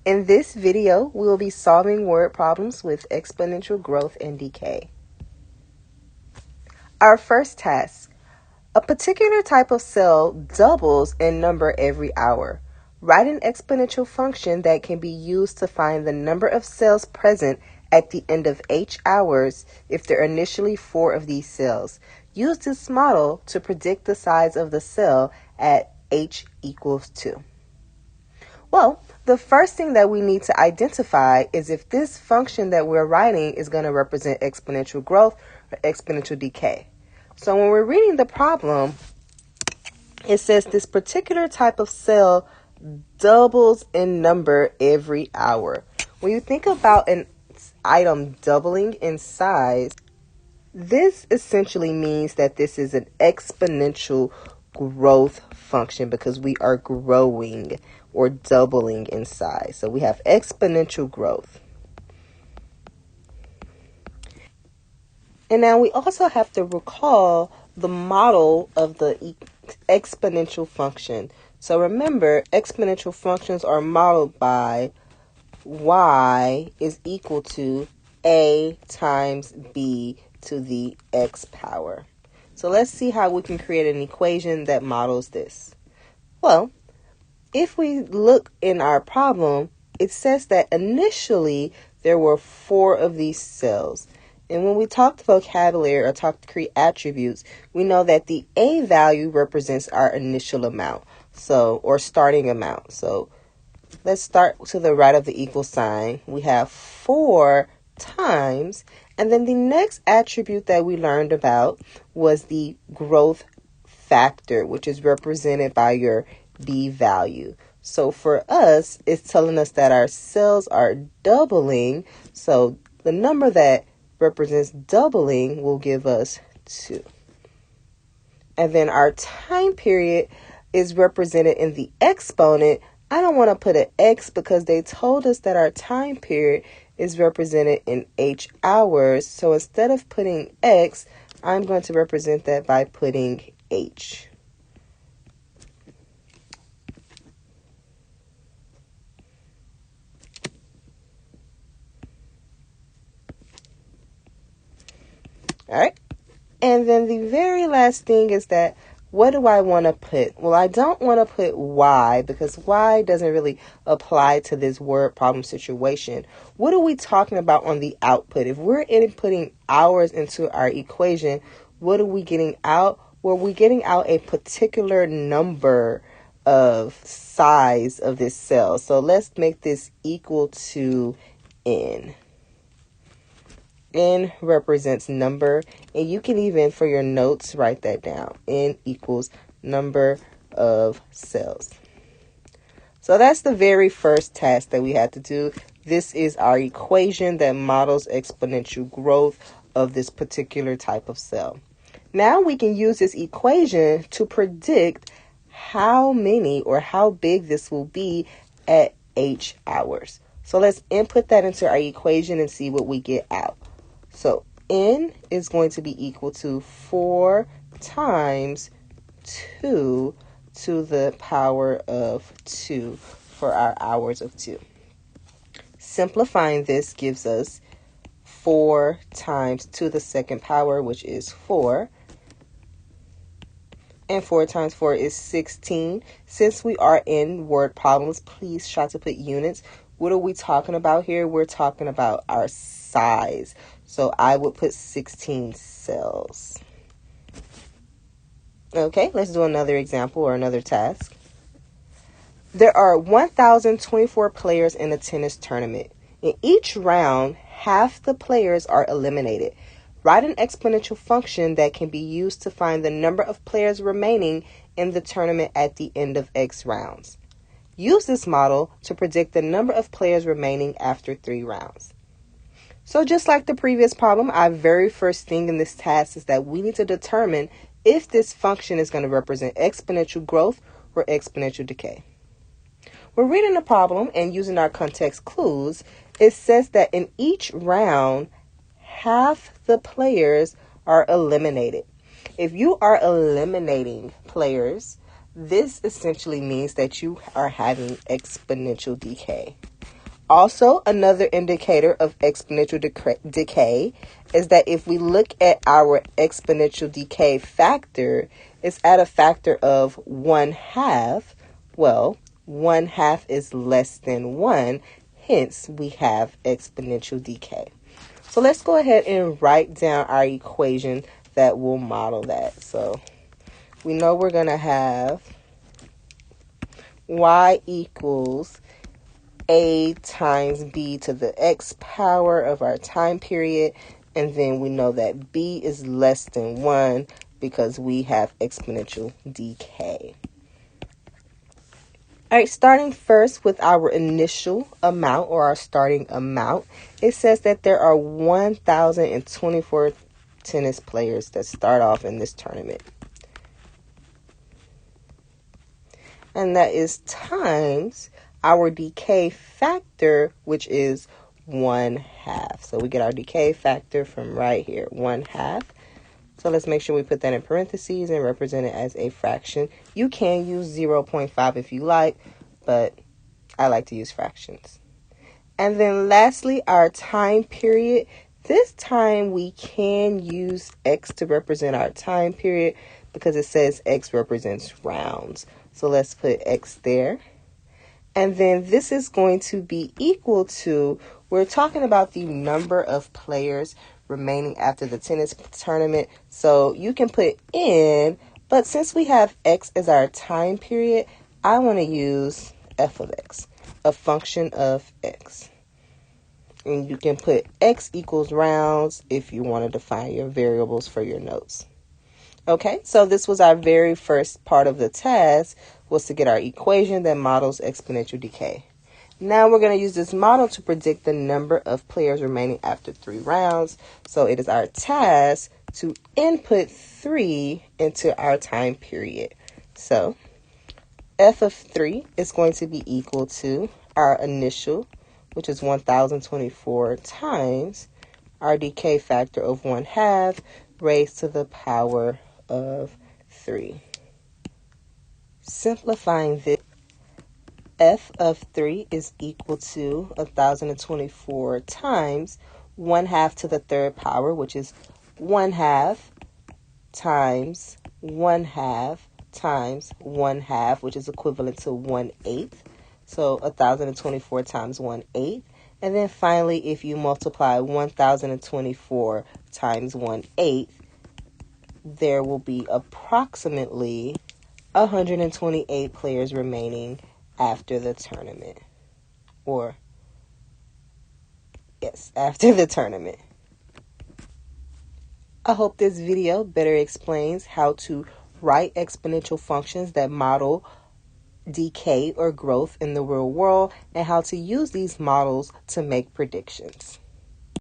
In this video, we will be solving word problems with exponential growth and decay. Our first task. A particular type of cell doubles in number every hour. Write an exponential function that can be used to find the number of cells present at the end of h hours if there are initially 4 of these cells. Use this model to predict the size of the cell at h equals 2. Well, the first thing that we need to identify is if this function that we're writing is going to represent exponential growth or exponential decay. So when we're reading the problem, it says this particular type of cell doubles in number every hour. When you think about an item doubling in size, this essentially means that this is an exponential growth function because we are growing or doubling in size. So we have exponential growth. And now we also have to recall the model of the exponential function. So remember, exponential functions are modeled by y is equal to a times b to the x power. So let's see how we can create an equation that models this. Well, if we look in our problem, it says that initially there were 4 of these cells. And when we talk vocabulary or talk to create attributes, we know that the a value represents our initial amount, or starting amount. So let's start to the right of the equal sign. We have 4 times, and then the next attribute that we learned about was the growth factor, which is represented by your b value. So for us, it's telling us that our cells are doubling. So the number that represents doubling will give us 2. And then our time period is represented in the exponent. I don't want to put an x because they told us that our time period is represented in h hours. So instead of putting x, I'm going to represent that by putting h. All right. And then the very last thing is that what do I want to put? Well, I don't want to put y because y doesn't really apply to this word problem situation. What are we talking about on the output? If we're inputting hours into our equation, what are we getting out? Well, we're getting out a particular number of size of this cell. So let's make this equal to n. N represents number, and you can even, for your notes, write that down. N equals number of cells. So that's the very first task that we had to do. This is our equation that models exponential growth of this particular type of cell. Now we can use this equation to predict how many or how big this will be at h hours. So let's input that into our equation and see what we get out. So n is going to be equal to 4 times 2 to the power of 2 for our hours of 2. Simplifying this gives us 4 times 2 to the second power, which is 4. And 4 times 4 is 16. Since we are in word problems, please try to put units. What are we talking about here? We're talking about our size. So I would put 16 cells. Okay, let's do another example or another task. There are 1,024 players in a tennis tournament. In each round, half the players are eliminated. Write an exponential function that can be used to find the number of players remaining in the tournament at the end of X rounds. Use this model to predict the number of players remaining after 3 rounds. So just like the previous problem, our very first thing in this task is that we need to determine if this function is going to represent exponential growth or exponential decay. We're reading the problem and using our context clues. It says that in each round, half the players are eliminated. If you are eliminating players, this essentially means that you are having exponential decay. Also, another indicator of exponential decay is that if we look at our exponential decay factor, it's at a factor of 1/2. Well, 1/2 is less than 1, hence we have exponential decay. So let's go ahead and write down our equation that will model that. So we know we're going to have y equals a times b to the x power of our time period, and then we know that b is less than 1 because we have exponential decay. All right, starting first with our initial amount or our starting amount, it says that there are 1,024 tennis players that start off in this tournament. And that is times our decay factor, which is 1/2. So we get our decay factor from right here, 1/2. So let's make sure we put that in parentheses and represent it as a fraction. You can use 0.5 if you like, but I like to use fractions. And then lastly, our time period. This time we can use X to represent our time period because it says X represents rounds. So let's put X there. And then this is going to be equal to, we're talking about the number of players remaining after the tennis tournament. So you can put N, but since we have X as our time period, I want to use f of X, a function of X. And you can put X equals rounds if you want to define your variables for your notes. Okay, so this was our very first part of the task, was to get our equation that models exponential decay. Now we're going to use this model to predict the number of players remaining after 3 rounds. So it is our task to input 3 into our time period. So f of 3 is going to be equal to our initial, which is 1,024, times our decay factor of 1/2 raised to the power of 3. Simplifying this, f of 3 is equal to 1,024 times 1/2 to the 3rd power, which is 1/2 times 1/2 times 1/2, which is equivalent to 1/8. So 1,024 times 1/8. And then finally, if you multiply 1,024 times 1/8, there will be approximately 128 players remaining after the tournament. Or, yes, after the tournament. I hope this video better explains how to write exponential functions that model decay or growth in the real world, and how to use these models to make predictions.